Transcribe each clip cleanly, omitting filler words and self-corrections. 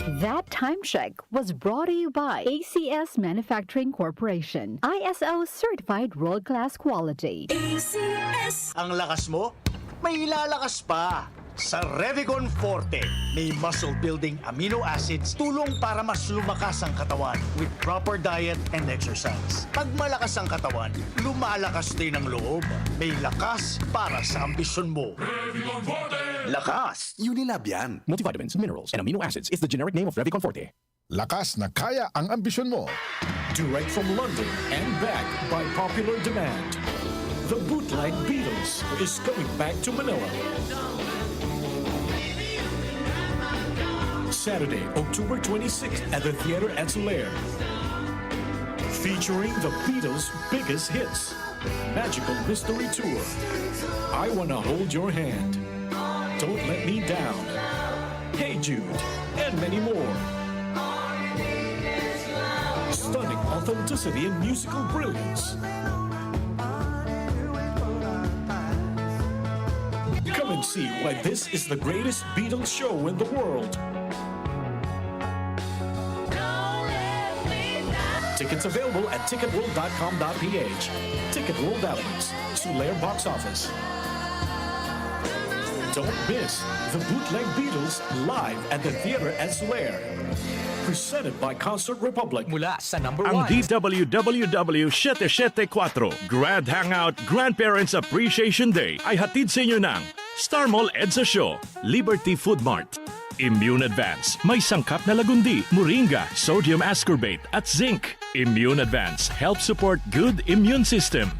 That time check was brought to you by ACS Manufacturing Corporation, ISO certified world-class quality. ACS. Ang lakas mo, may ilalakas pa. Sa Revicon Forte, may muscle-building amino acids tulong para mas lumakas ang katawan with proper diet and exercise. Pag malakas ang katawan, lumalakas din ang loob. May lakas para sa ambisyon mo. Revicon Forte. Lakas! Unilab yan. Multivitamins, minerals, and amino acids is the generic name of Revicon Forte. Lakas na kaya ang ambisyon mo. Direct from London and back by popular demand. The Bootleg Beatles is coming back to Manila. Saturday, October 26th at the Theater at Solaire. Featuring the Beatles' biggest hits. Magical Mystery Tour. I Wanna Hold Your Hand. Don't Let Me Down. Hey Jude. And many more. Stunning authenticity and musical brilliance. Come and see why this is the greatest Beatles show in the world. Tickets available at ticketworld.com.ph. Ticket World Outlets, Solaire Box Office. Don't miss the Bootleg Beatles live at the Theater at Solaire. Presented by Concert Republic. Mula sa number Ang 1. DWWW 774 Grand Hangout Grandparents Appreciation Day ay hatid sa inyo ng Star Mall EDSA Show, Liberty Food Mart, Immune Advance, may sangkap na lagundi, moringa, sodium ascorbate at zinc. Immune Advance helps support good immune system.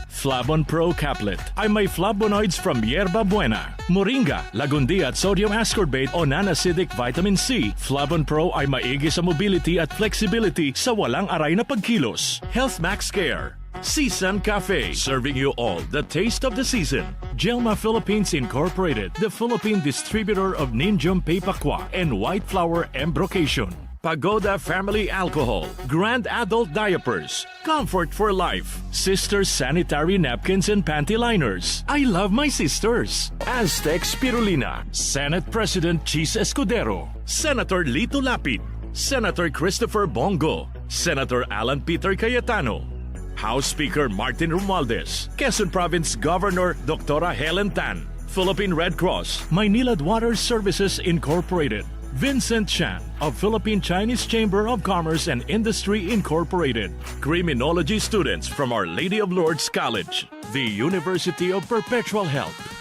Flavon Pro Caplet ay may flavonoids from Yerba Buena, moringa, lagundi at sodium ascorbate o non-acidic vitamin C. Flavon Pro ay maigi sa mobility at flexibility sa walang aray na pagkilos. Health Max Care. Season Cafe, serving you all the taste of the season. Gelma Philippines Incorporated, the Philippine distributor of Ninjum Pepakwa and White Flower Embrocation. Pagoda Family Alcohol, Grand Adult Diapers, Comfort for Life, Sisters Sanitary Napkins and Panty Liners. I love my sisters. Aztec Spirulina, Senate President Cheese Escudero, Senator Lito Lapid, Senator Christopher Bongo, Senator Alan Peter Cayetano, House Speaker Martin Romualdez, Quezon Province Governor Dr. Helen Tan, Philippine Red Cross, Maynilad Water Services Incorporated, Vincent Chan of Philippine Chinese Chamber of Commerce and Industry Incorporated, criminology students from Our Lady of Lourdes College, the University of Perpetual Health.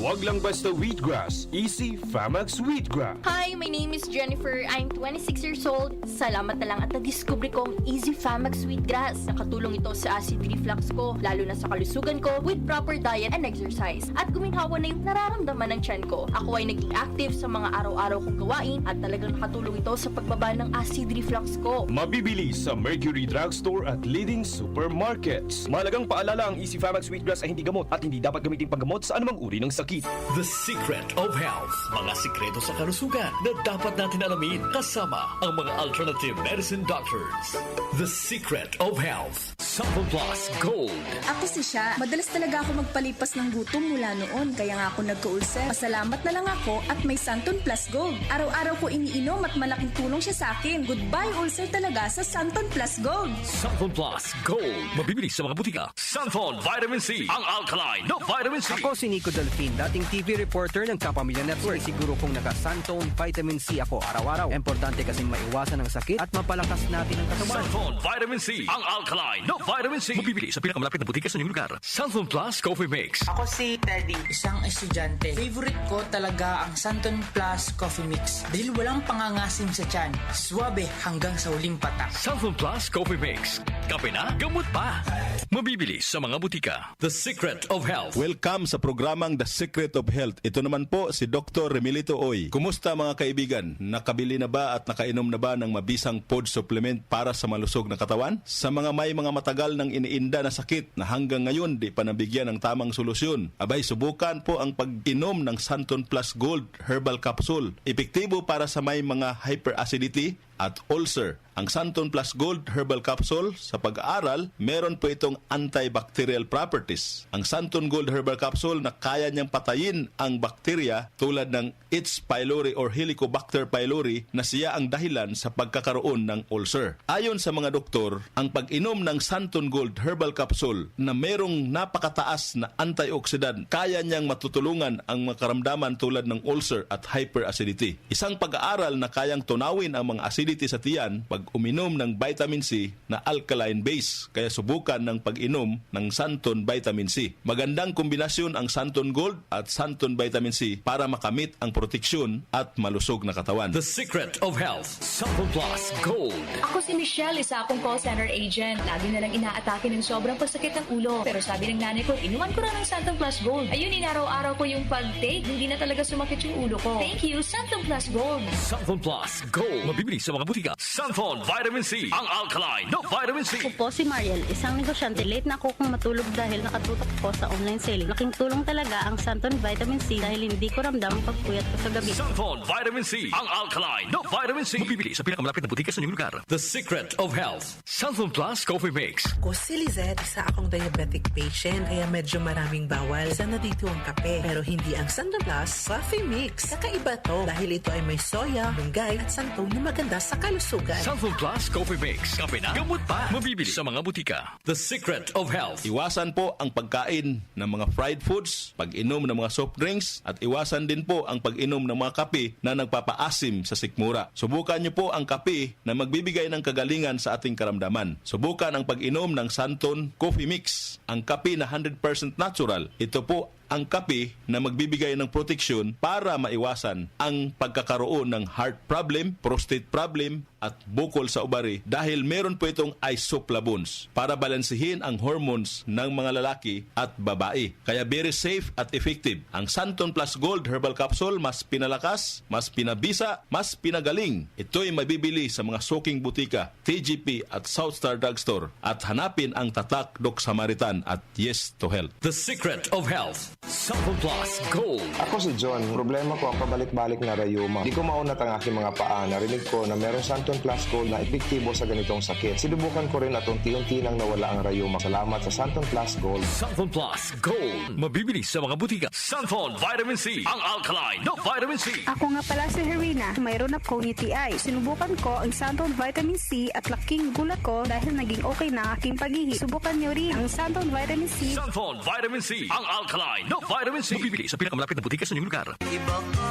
Wag lang basta wheatgrass. Easy Famax Wheatgrass. Hi, my name is Jennifer. I'm 26 years old. Salamat na lang at na-discover kong Easy Famax Wheatgrass. Nakatulong ito sa acid reflux ko, lalo na sa kalusugan ko, with proper diet and exercise. At guminhawa na yung nararamdaman ng tiyan ko. Ako ay naging active sa mga araw-araw kong gawain at talagang nakatulong ito sa pagbaba ng acid reflux ko. Mabibili sa Mercury Drugstore at leading supermarkets. Mahalagang paalala, ang Easy Famax Wheatgrass ay hindi gamot at hindi dapat gamitin panggamot sa anumang uri ng sakit. The Secret of Health. Mga sikreto sa kalusugan na dapat natin alamin kasama ang mga alternative medicine doctors. The Secret of Health. Sample Plus Gold. Ako si Sha. Madalas talaga ako magpalipas ng gutom mula noon, kaya nga ako nagka-ulcer. Pasalamat na lang ako at may Santon Plus Gold. Araw-araw ko iniinom at malaking tulong siya sa akin. Goodbye ulcer talaga sa Santon Plus Gold. Santon Plus Gold. Mabibili sa mga butika. Santon Vitamin C. Ang alkaline na vitamin C. Ako si Nico Delfin, dating TV reporter ng Kapamilya Network. Siguro kung naka-Santon Vitamin C ako araw-araw. Importante kasing maiwasan ang sakit at mapalakas natin ang katawan. Santon Vitamin C. Ang alkaline na vitamin C. Mabibili sa pinakamalapit na butika sa inyong lugar. Santon Plus Coffee Mix. Ako si Teddy, isang estudyante. Favorite ko talaga ang Santon Plus Coffee Mix dahil walang pangangasim sa tiyan. Swabe hanggang sa huling patak. Santon Plus Coffee Mix. Kape na, gamot pa. Mabibili sa mga butika. The Secret of Health. Welcome sa programang The Secret of Health. Ito naman po si Dr. Remilito Oy. Kumusta mga kaibigan? Nakabili na ba at nakainom na ba ng mabisang food supplement para sa malusog na katawan? Sa mga may mga matagal nang iniinda na sakit na hanggang ngayon di pa nabigyan ng tamang solusyon, abay subukan po ang pag-inom ng Santon Plus Gold Herbal Capsule. Epektibo para sa may mga hyperacidity at ulcer. Ang Santon Plus Gold Herbal Capsule, sa pag-aaral, meron po itong antibacterial properties. Ang Santon Gold Herbal Capsule na kaya niyang patayin ang bakterya tulad ng H. pylori or Helicobacter pylori na siya ang dahilan sa pagkakaroon ng ulcer. Ayon sa mga doktor, ang pag-inom ng Santon Gold Herbal Capsule na merong napakataas na antioxidant, kaya niyang matutulungan ang mga karamdaman tulad ng ulcer at hyperacidity. Isang pag-aaral na kayang tunawin ang mga acidity sa tiyan pag uminom ng vitamin C na alkaline base, kaya subukan ng pag-inom ng Santon Vitamin C. Magandang kombinasyon ang Santon Gold at Santon Vitamin C para makamit ang proteksyon at malusog na katawan. The Secret of Health. Santon Plus Gold. Ako si Michelle, isa akong call center agent. Lagi na lang inaatake ng sobrang pasakit ng ulo. Pero sabi ng nanay ko, inuman ko na ng Santon Plus Gold. Ayun, inaraw-araw ko yung pag-take. Hindi na talaga sumakit yung ulo ko. Thank you, Santon Plus Gold. Santon Plus Gold. Mabibili sa mga butika. Santon Vitamin C. Ang alkaline na vitamin C. Ako po si Mariel, isang negosyante. Late na ako kung matulog dahil nakatutok ko sa online selling. Laking tulong talaga ang Santon Vitamin C dahil hindi ko ramdam ang pagpuyat ko sa gabi. Santon Vitamin C. Ang alkaline na vitamin C. Mabibili sa pinakamalapit na butika sa inyong lugar. The Secret of Health. Santon Plus Coffee Mix. Ako si Lizette, isa akong diabetic patient kaya medyo maraming bawal. Sana dito ang kape, pero hindi ang Santon Plus Coffee Mix. Kakaiba to dahil ito ay may soya, lunggay at santol na maganda sa kalusugan. Santon Plus Coffee Mix. Kape na, gamot pa. Mabibili sa mga butika. The Secret of Health. Iwasan po ang pagkain ng mga fried foods, pag-inom ng mga soft drinks, at iwasan din po ang pag-inom ng mga kape na nagpapaasim sa sikmura. Subukan niyo po ang kape na magbibigay ng kagalingan sa ating karamdaman. Subukan ang pag-inom ng Santon Coffee Mix, ang kape na 100% natural. Ito po ang kape na magbibigay ng proteksyon para maiwasan ang pagkakaroon ng heart problem, prostate problem, at bukol sa ubari dahil meron po itong isoflavones para balansehin ang hormones ng mga lalaki at babae. Kaya very safe at effective. Ang Santon Plus Gold Herbal Capsule mas pinalakas, mas pinabisa, mas pinagaling. Ito'y mabibili sa mga suking butika, TGP at Southstar Drugstore at hanapin ang tatak Doc Samaritan at Yes to Health. The Secret of Health. Santon Plus Gold. Ako si John. Problema ko ang pabalik-balik na rayuma. Di ko maunat ang aking mga paa. Narinig ko na merong Santon Plus Gold na epektibo sa ganitong sakit. Sinubukan ko rin at unti-unti nang nawala ang rayuma. Salamat sa Santon Plus Gold. Santon Plus Gold. Mabibili sa mga butika. Santon Vitamin C. Ang alkaline na vitamin C. Ako nga pala si Herina. Mayroon akong UTI. Sinubukan ko ang Santon Vitamin C at laking gulat ko dahil naging okay na ang aking paghihi. Subukan niyo rin ang Santon Vitamin C. Santon Vitamin C. Ang alkaline na vitamin C. Mabibili sa pinakamalapit na butika sa inyong lugar. Iba ka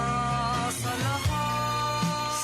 sa lahat.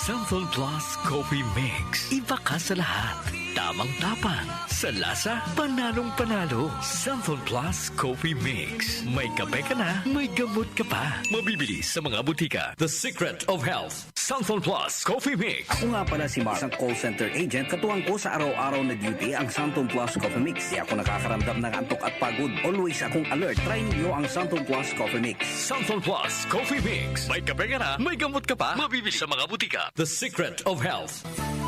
Santon Plus Coffee Mix. Iba ka sa lahat. Tamang tapang. Sa lasa, panalong-panalo. Santon Plus Coffee Mix. May kape ka na, may gamot ka pa. Mabibili sa mga butika. The Secret of Health. Santon Plus Coffee Mix. Ako nga pala si Mark, isang call center agent. Katuwang ko sa araw-araw na duty ang Santon Plus Coffee Mix. Di ako nakakaramdam ng antok at pagod. Always akong alert. Try niyo ang Santon Plus Coffee Mix. Santon Plus Coffee Mix. May kape ka na, may gamot ka pa. Mabibili sa mga butika. The Secret of Health.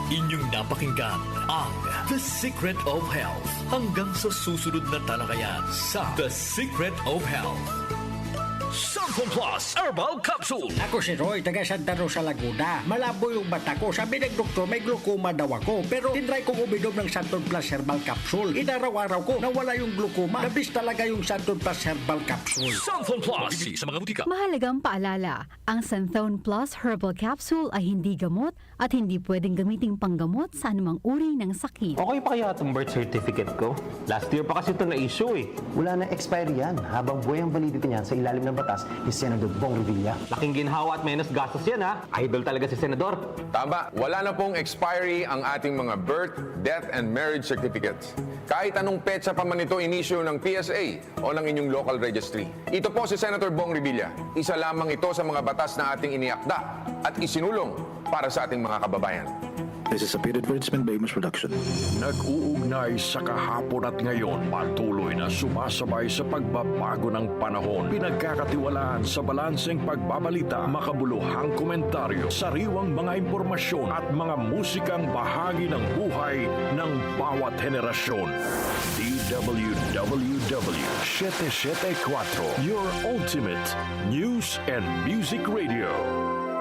Inyong napakinggan ang The Secret of Health. Hanggang sa susunod na talakayan sa The Secret of Health. Santon Plus Herbal Capsule. Ako si Roy, taga Santa Rosa, Laguna. Malabo yung mata ko. Sabi ng doktor, may glaucoma daw ako. Pero tinry kong uminom ng Santon Plus Herbal Capsule. Inaraw-araw ko, nawala yung glaucoma. Nabis talaga yung Santon Plus Herbal Capsule. Santon Plus. Bibili sa mga butika. Mahalagang paalala, ang Santon Plus Herbal Capsule ay hindi gamot at hindi pwedeng gamiting panggamot sa anumang uri ng sakit. Okay pa kaya itong birth certificate ko? Last year pa kasi ito na-issue eh. Wala na expiry yan. Habang buhay ang validity niyan sa ilalim ng batas ni Senador Bong Revilla. Laking ginhawa at menos gastos yan ha. Idol talaga si Senador. Tama, wala na pong expiry ang ating mga birth, death, and marriage certificates. Kahit anong petsa pa man ito inisyu ng PSA o ng inyong local registry. Ito po si Senator Bong Revilla. Isa lamang ito sa mga batas na ating iniakda at isinulong para sa ating mga kababayan. This is a paid advertisement by Amos Production. Nag-uugnay sa kahapon at ngayon, patuloy na sumasabay sa pagbabago ng panahon. Pinagkakatiwalaan sa balanseng pagbabalita, makabuluhang komentaryo, sariwang mga impormasyon at mga musikang bahagi ng buhay ng bawat henerasyon. DWWW 774, your ultimate news and music radio.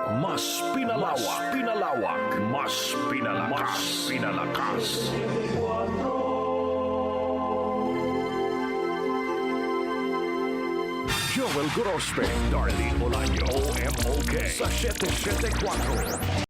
Mas pinalawak, mas pinalakas. Joel Grospe, Darlene Olaño, OMOK sa 774.